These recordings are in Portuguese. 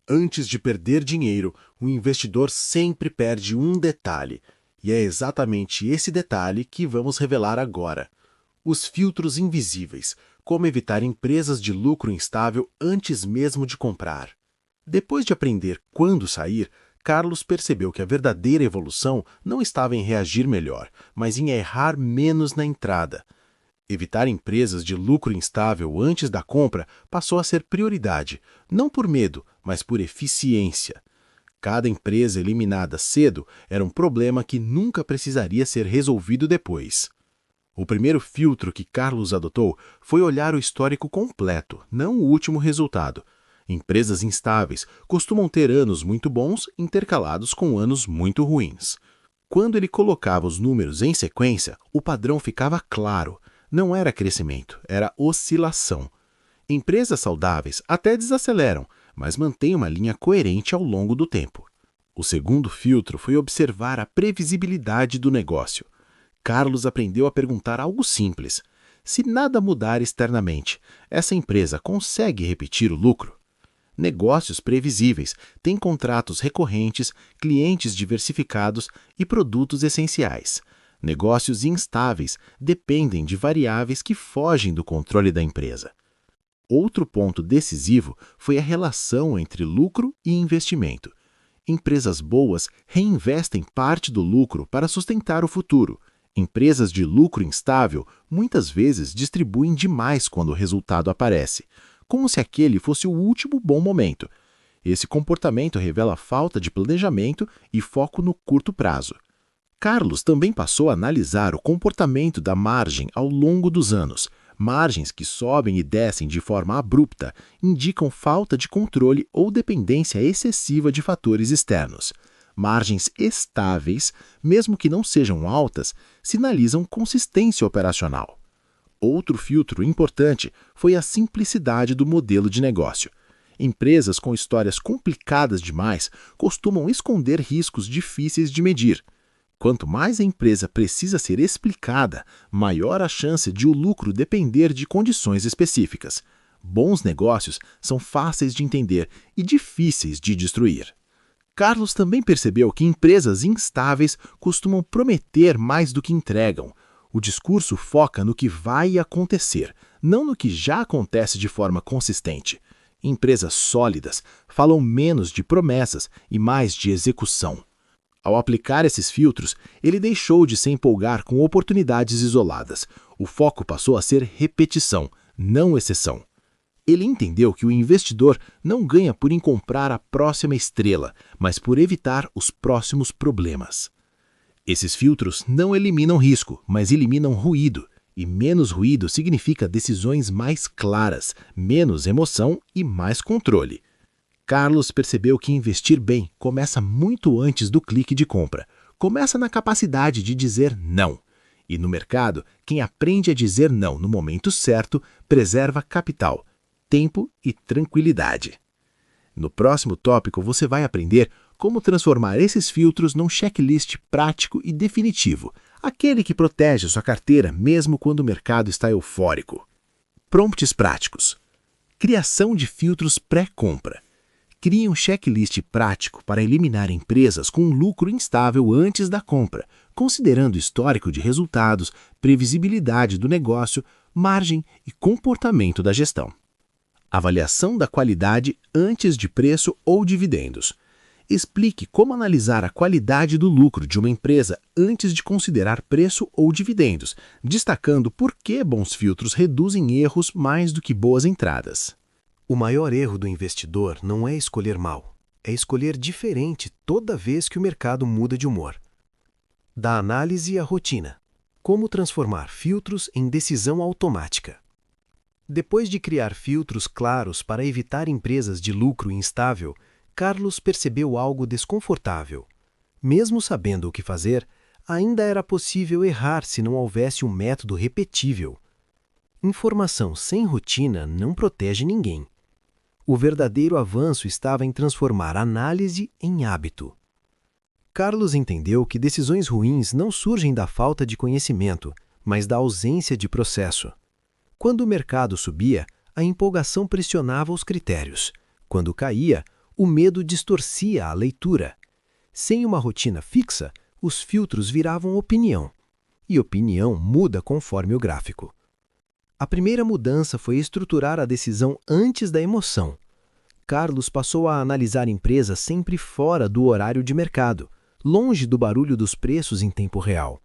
Antes de perder dinheiro, o investidor sempre perde um detalhe, e é exatamente esse detalhe que vamos revelar agora. Os filtros invisíveis, como evitar empresas de lucro instável antes mesmo de comprar. Depois de aprender quando sair, Carlos percebeu que a verdadeira evolução não estava em reagir melhor, mas em errar menos na entrada. Evitar empresas de lucro instável antes da compra passou a ser prioridade, não por medo, mas por eficiência. Cada empresa eliminada cedo era um problema que nunca precisaria ser resolvido depois. O primeiro filtro que Carlos adotou foi olhar o histórico completo, não o último resultado. Empresas instáveis costumam ter anos muito bons intercalados com anos muito ruins. Quando ele colocava os números em sequência, o padrão ficava claro. Não era crescimento, era oscilação. Empresas saudáveis até desaceleram, mas mantêm uma linha coerente ao longo do tempo. O segundo filtro foi observar a previsibilidade do negócio. Carlos aprendeu a perguntar algo simples. Se nada mudar externamente, essa empresa consegue repetir o lucro? Negócios previsíveis têm contratos recorrentes, clientes diversificados e produtos essenciais. Negócios instáveis dependem de variáveis que fogem do controle da empresa. Outro ponto decisivo foi a relação entre lucro e investimento. Empresas boas reinvestem parte do lucro para sustentar o futuro. Empresas de lucro instável muitas vezes distribuem demais quando o resultado aparece, como se aquele fosse o último bom momento. Esse comportamento revela falta de planejamento e foco no curto prazo. Carlos também passou a analisar o comportamento da margem ao longo dos anos. Margens que sobem e descem de forma abrupta indicam falta de controle ou dependência excessiva de fatores externos. Margens estáveis, mesmo que não sejam altas, sinalizam consistência operacional. Outro filtro importante foi a simplicidade do modelo de negócio. Empresas com histórias complicadas demais costumam esconder riscos difíceis de medir. Quanto mais a empresa precisa ser explicada, maior a chance de o lucro depender de condições específicas. Bons negócios são fáceis de entender e difíceis de destruir. Carlos também percebeu que empresas instáveis costumam prometer mais do que entregam. O discurso foca no que vai acontecer, não no que já acontece de forma consistente. Empresas sólidas falam menos de promessas e mais de execução. Ao aplicar esses filtros, ele deixou de se empolgar com oportunidades isoladas. O foco passou a ser repetição, não exceção. Ele entendeu que o investidor não ganha por comprar a próxima estrela, mas por evitar os próximos problemas. Esses filtros não eliminam risco, mas eliminam ruído. E menos ruído significa decisões mais claras, menos emoção e mais controle. Carlos percebeu que investir bem começa muito antes do clique de compra. Começa na capacidade de dizer não. E no mercado, quem aprende a dizer não no momento certo preserva capital, tempo e tranquilidade. No próximo tópico, você vai aprender como transformar esses filtros num checklist prático e definitivo, aquele que protege sua carteira mesmo quando o mercado está eufórico. Prompts práticos. Criação de filtros pré-compra. Crie um checklist prático para eliminar empresas com lucro instável antes da compra, considerando histórico de resultados, previsibilidade do negócio, margem e comportamento da gestão. Avaliação da qualidade antes de preço ou dividendos. Explique como analisar a qualidade do lucro de uma empresa antes de considerar preço ou dividendos, destacando por que bons filtros reduzem erros mais do que boas entradas. O maior erro do investidor não é escolher mal, é escolher diferente toda vez que o mercado muda de humor. Da análise à rotina. Como transformar filtros em decisão automática. Depois de criar filtros claros para evitar empresas de lucro instável, Carlos percebeu algo desconfortável. Mesmo sabendo o que fazer, ainda era possível errar se não houvesse um método repetível. Informação sem rotina não protege ninguém. O verdadeiro avanço estava em transformar análise em hábito. Carlos entendeu que decisões ruins não surgem da falta de conhecimento, mas da ausência de processo. Quando o mercado subia, a empolgação pressionava os critérios. Quando caía, O medo distorcia a leitura. Sem uma rotina fixa, os filtros viravam opinião. E opinião muda conforme o gráfico. A primeira mudança foi estruturar a decisão antes da emoção. Carlos passou a analisar empresas sempre fora do horário de mercado, longe do barulho dos preços em tempo real.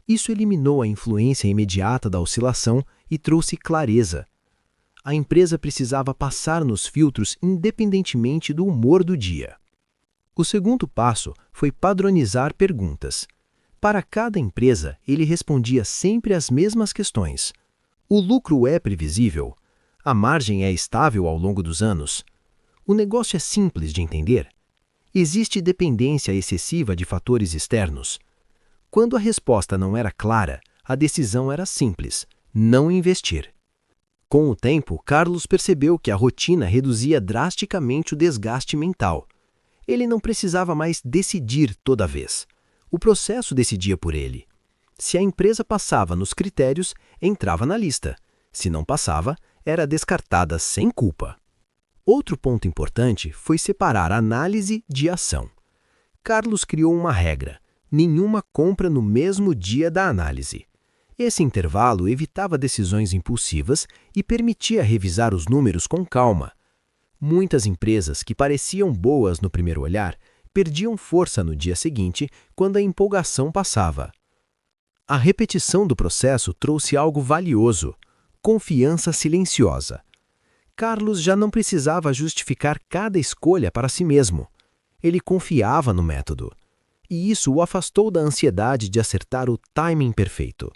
Isso eliminou a influência imediata da oscilação e trouxe clareza. A empresa precisava passar nos filtros independentemente do humor do dia. O segundo passo foi padronizar perguntas. Para cada empresa, ele respondia sempre as mesmas questões. O lucro é previsível? A margem é estável ao longo dos anos? O negócio é simples de entender? Existe dependência excessiva de fatores externos? Quando a resposta não era clara, a decisão era simples: não investir. Com o tempo, Carlos percebeu que a rotina reduzia drasticamente o desgaste mental. Ele não precisava mais decidir toda vez. O processo decidia por ele. Se a empresa passava nos critérios, entrava na lista. Se não passava, era descartada sem culpa. Outro ponto importante foi separar análise de ação. Carlos criou uma regra: nenhuma compra no mesmo dia da análise. Esse intervalo evitava decisões impulsivas e permitia revisar os números com calma. Muitas empresas que pareciam boas no primeiro olhar perdiam força no dia seguinte quando a empolgação passava. A repetição do processo trouxe algo valioso: confiança silenciosa. Carlos já não precisava justificar cada escolha para si mesmo. Ele confiava no método. E isso o afastou da ansiedade de acertar o timing perfeito.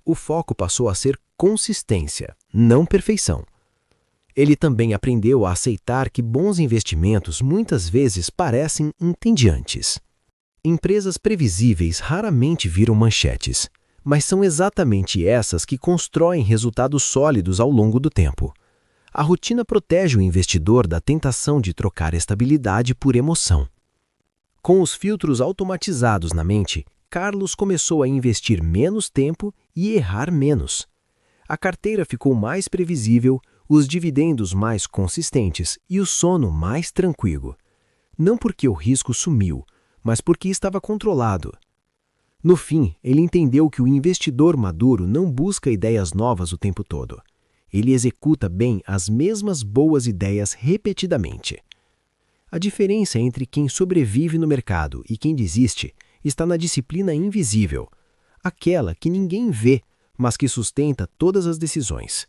O foco passou a ser consistência, não perfeição. Ele também aprendeu a aceitar que bons investimentos muitas vezes parecem entediantes. Empresas previsíveis raramente viram manchetes, mas são exatamente essas que constroem resultados sólidos ao longo do tempo. A rotina protege o investidor da tentação de trocar estabilidade por emoção. Com os filtros automatizados na mente, Carlos começou a investir menos tempo e errar menos. A carteira ficou mais previsível, os dividendos mais consistentes e o sono mais tranquilo. Não porque o risco sumiu, mas porque estava controlado. No fim, ele entendeu que o investidor maduro não busca ideias novas o tempo todo. Ele executa bem as mesmas boas ideias repetidamente. A diferença entre quem sobrevive no mercado e quem desiste está na disciplina invisível, aquela que ninguém vê, mas que sustenta todas as decisões.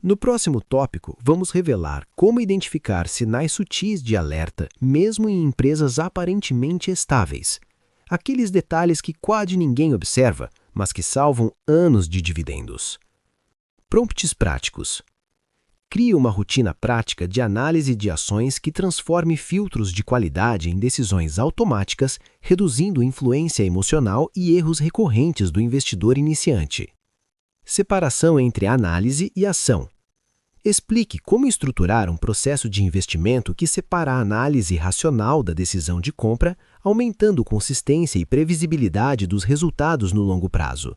No próximo tópico, vamos revelar como identificar sinais sutis de alerta mesmo em empresas aparentemente estáveis. Aqueles detalhes que quase ninguém observa, mas que salvam anos de dividendos. Prompts práticos. Crie uma rotina prática de análise de ações que transforme filtros de qualidade em decisões automáticas, reduzindo influência emocional e erros recorrentes do investidor iniciante. Separação entre análise e ação. Explique como estruturar um processo de investimento que separa a análise racional da decisão de compra, aumentando consistência e previsibilidade dos resultados no longo prazo.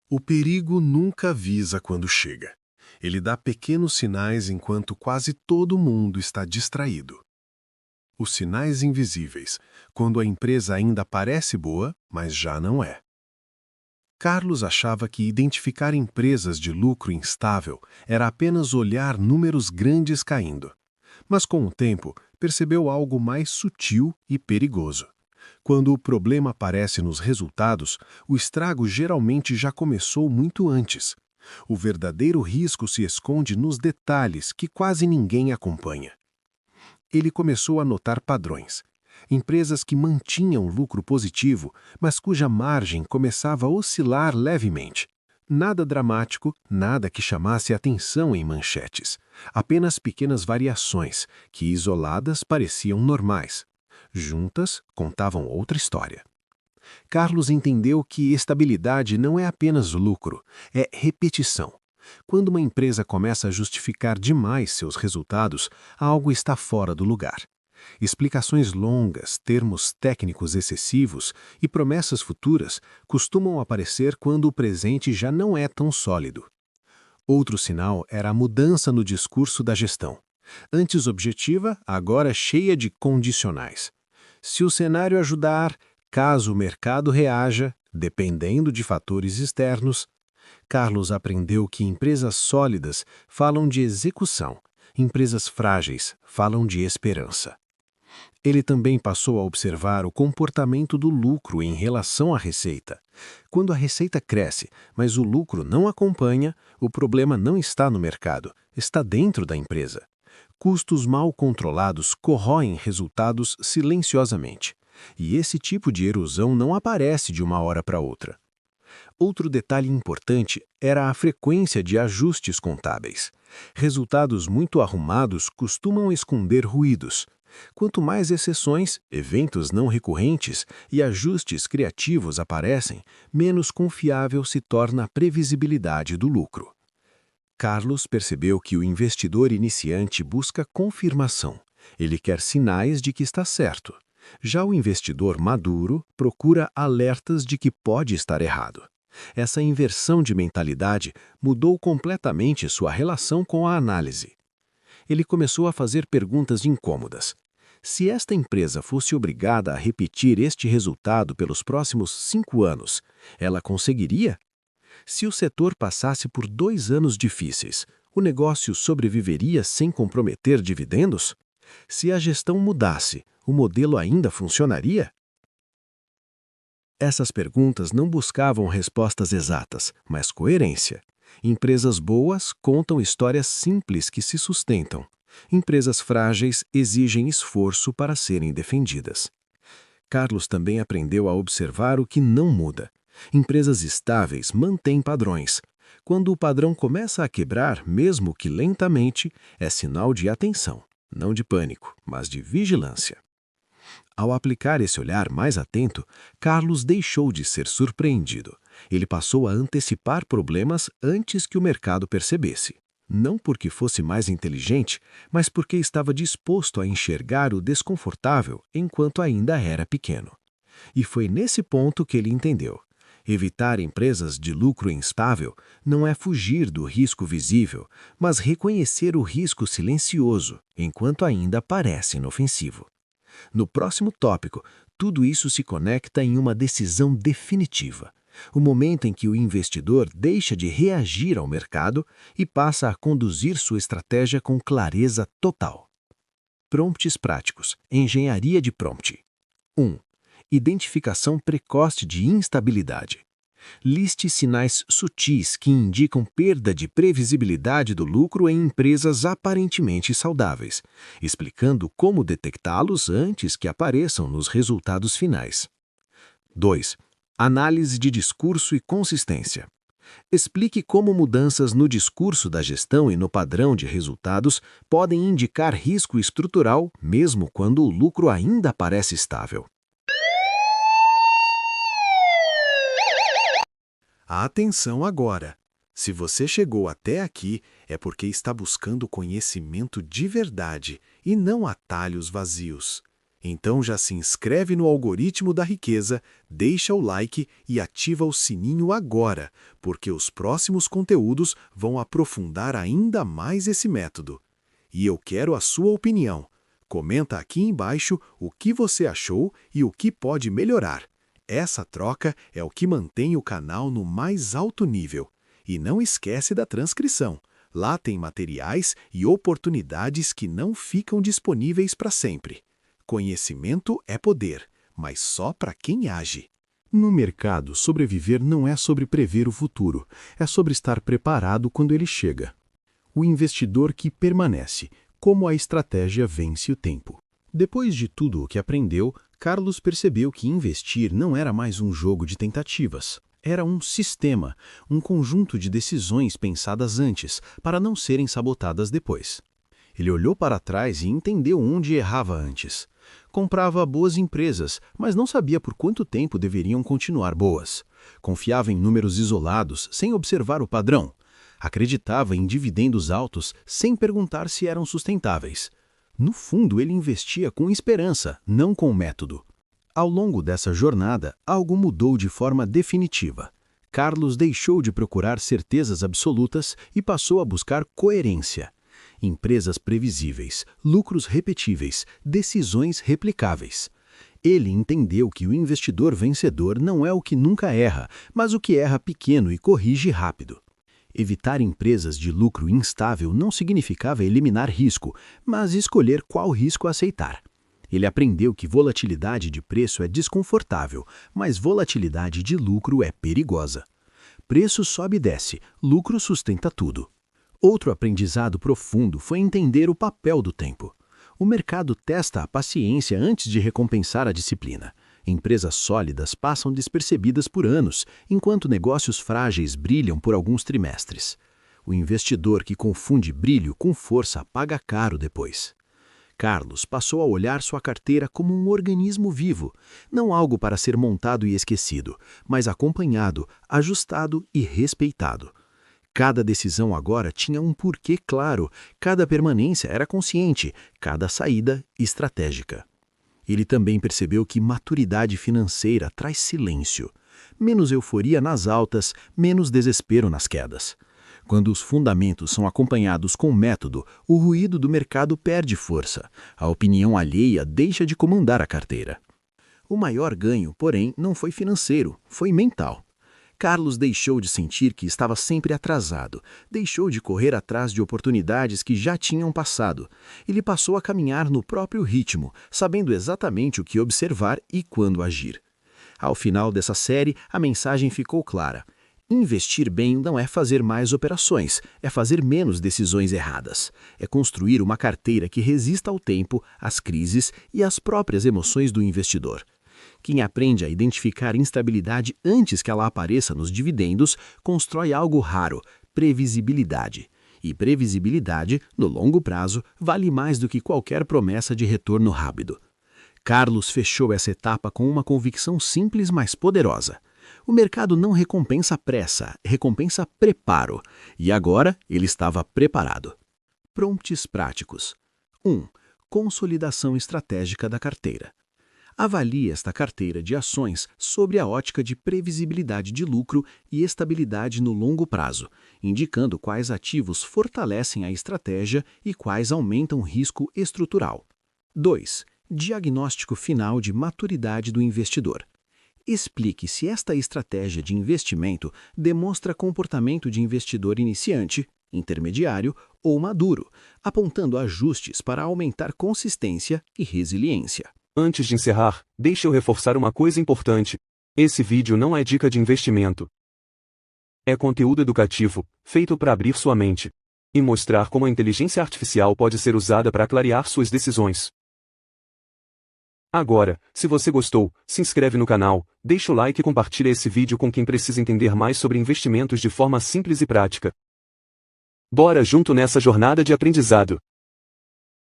O perigo nunca avisa quando chega. Ele dá pequenos sinais enquanto quase todo mundo está distraído. Os sinais invisíveis, quando a empresa ainda parece boa, mas já não é. Carlos achava que identificar empresas de lucro instável era apenas olhar números grandes caindo. Mas com o tempo, percebeu algo mais sutil e perigoso. Quando o problema aparece nos resultados, o estrago geralmente já começou muito antes. O verdadeiro risco se esconde nos detalhes que quase ninguém acompanha. Ele começou a notar padrões. Empresas que mantinham lucro positivo, mas cuja margem começava a oscilar levemente. Nada dramático, nada que chamasse atenção em manchetes. Apenas pequenas variações, que isoladas pareciam normais. Juntas, contavam outra história. Carlos entendeu que estabilidade não é apenas lucro, é repetição. Quando uma empresa começa a justificar demais seus resultados, algo está fora do lugar. Explicações longas, termos técnicos excessivos e promessas futuras costumam aparecer quando o presente já não é tão sólido. Outro sinal era a mudança no discurso da gestão. Antes objetiva, agora cheia de condicionais. Se o cenário ajudar, caso o mercado reaja, dependendo de fatores externos. Carlos aprendeu que empresas sólidas falam de execução, empresas frágeis falam de esperança. Ele também passou a observar o comportamento do lucro em relação à receita. Quando a receita cresce, mas o lucro não acompanha, o problema não está no mercado, está dentro da empresa. Custos mal controlados corroem resultados silenciosamente. E esse tipo de erosão não aparece de uma hora para outra. Outro detalhe importante era a frequência de ajustes contábeis. Resultados muito arrumados costumam esconder ruídos. Quanto mais exceções, eventos não recorrentes e ajustes criativos aparecem, menos confiável se torna a previsibilidade do lucro. Carlos percebeu que o investidor iniciante busca confirmação. Ele quer sinais de que está certo. Já o investidor maduro procura alertas de que pode estar errado. Essa inversão de mentalidade mudou completamente sua relação com a análise. Ele começou a fazer perguntas incômodas. Se esta empresa fosse obrigada a repetir este resultado pelos próximos 5 anos, ela conseguiria? Se o setor passasse por 2 anos difíceis, o negócio sobreviveria sem comprometer dividendos? Se a gestão mudasse, o modelo ainda funcionaria? Essas perguntas não buscavam respostas exatas, mas coerência. Empresas boas contam histórias simples que se sustentam. Empresas frágeis exigem esforço para serem defendidas. Carlos também aprendeu a observar o que não muda. Empresas estáveis mantêm padrões. Quando o padrão começa a quebrar, mesmo que lentamente, é sinal de atenção, não de pânico, mas de vigilância. Ao aplicar esse olhar mais atento, Carlos deixou de ser surpreendido. Ele passou a antecipar problemas antes que o mercado percebesse. Não porque fosse mais inteligente, mas porque estava disposto a enxergar o desconfortável enquanto ainda era pequeno. E foi nesse ponto que ele entendeu. Evitar empresas de lucro instável não é fugir do risco visível, mas reconhecer o risco silencioso, enquanto ainda parece inofensivo. No próximo tópico, tudo isso se conecta em uma decisão definitiva. O momento em que o investidor deixa de reagir ao mercado e passa a conduzir sua estratégia com clareza total. Prompts práticos. Engenharia de prompt. 1. Identificação precoce de instabilidade. Liste sinais sutis que indicam perda de previsibilidade do lucro em empresas aparentemente saudáveis, explicando como detectá-los antes que apareçam nos resultados finais. 2. Análise de discurso e consistência. Explique como mudanças no discurso da gestão e no padrão de resultados podem indicar risco estrutural, mesmo quando o lucro ainda parece estável. Atenção agora! Se você chegou até aqui, é porque está buscando conhecimento de verdade e não atalhos vazios. Então já se inscreve no algoritmo da riqueza, deixa o like e ativa o sininho agora, porque os próximos conteúdos vão aprofundar ainda mais esse método. E eu quero a sua opinião. Comenta aqui embaixo o que você achou e o que pode melhorar. Essa troca é o que mantém o canal no mais alto nível. E não esquece da transcrição. Lá tem materiais e oportunidades que não ficam disponíveis para sempre. Conhecimento é poder, mas só para quem age. No mercado, sobreviver não é sobre prever o futuro, é sobre estar preparado quando ele chega. O investidor que permanece, como a estratégia vence o tempo. Depois de tudo o que aprendeu, Carlos percebeu que investir não era mais um jogo de tentativas. Era um sistema, um conjunto de decisões pensadas antes, para não serem sabotadas depois. Ele olhou para trás e entendeu onde errava antes. Comprava boas empresas, mas não sabia por quanto tempo deveriam continuar boas. Confiava em números isolados, sem observar o padrão. Acreditava em dividendos altos, sem perguntar se eram sustentáveis. No fundo, ele investia com esperança, não com método. Ao longo dessa jornada, algo mudou de forma definitiva. Carlos deixou de procurar certezas absolutas e passou a buscar coerência. Empresas previsíveis, lucros repetíveis, decisões replicáveis. Ele entendeu que o investidor vencedor não é o que nunca erra, mas o que erra pequeno e corrige rápido. Evitar empresas de lucro instável não significava eliminar risco, mas escolher qual risco aceitar. Ele aprendeu que volatilidade de preço é desconfortável, mas volatilidade de lucro é perigosa. Preço sobe e desce, lucro sustenta tudo. Outro aprendizado profundo foi entender o papel do tempo. O mercado testa a paciência antes de recompensar a disciplina. Empresas sólidas passam despercebidas por anos, enquanto negócios frágeis brilham por alguns trimestres. O investidor que confunde brilho com força paga caro depois. Carlos passou a olhar sua carteira como um organismo vivo, não algo para ser montado e esquecido, mas acompanhado, ajustado e respeitado. Cada decisão agora tinha um porquê claro, cada permanência era consciente, cada saída estratégica. Ele também percebeu que maturidade financeira traz silêncio. Menos euforia nas altas, menos desespero nas quedas. Quando os fundamentos são acompanhados com método, o ruído do mercado perde força. A opinião alheia deixa de comandar a carteira. O maior ganho, porém, não foi financeiro, foi mental. Carlos deixou de sentir que estava sempre atrasado, deixou de correr atrás de oportunidades que já tinham passado. Ele passou a caminhar no próprio ritmo, sabendo exatamente o que observar e quando agir. Ao final dessa série, a mensagem ficou clara. Investir bem não é fazer mais operações, é fazer menos decisões erradas. É construir uma carteira que resista ao tempo, às crises e às próprias emoções do investidor. Quem aprende a identificar instabilidade antes que ela apareça nos dividendos, constrói algo raro, previsibilidade. E previsibilidade, no longo prazo, vale mais do que qualquer promessa de retorno rápido. Carlos fechou essa etapa com uma convicção simples, mas poderosa. O mercado não recompensa pressa, recompensa preparo. E agora ele estava preparado. Prompts práticos. 1. Consolidação estratégica da carteira. Avalie esta carteira de ações sobre a ótica de previsibilidade de lucro e estabilidade no longo prazo, indicando quais ativos fortalecem a estratégia e quais aumentam o risco estrutural. 2. Diagnóstico final de maturidade do investidor. Explique se esta estratégia de investimento demonstra comportamento de investidor iniciante, intermediário ou maduro, apontando ajustes para aumentar consistência e resiliência. Antes de encerrar, deixe eu reforçar uma coisa importante. Esse vídeo não é dica de investimento. É conteúdo educativo, feito para abrir sua mente e mostrar como a inteligência artificial pode ser usada para clarear suas decisões. Agora, se você gostou, se inscreve no canal, deixa o like e compartilha esse vídeo com quem precisa entender mais sobre investimentos de forma simples e prática. Bora junto nessa jornada de aprendizado!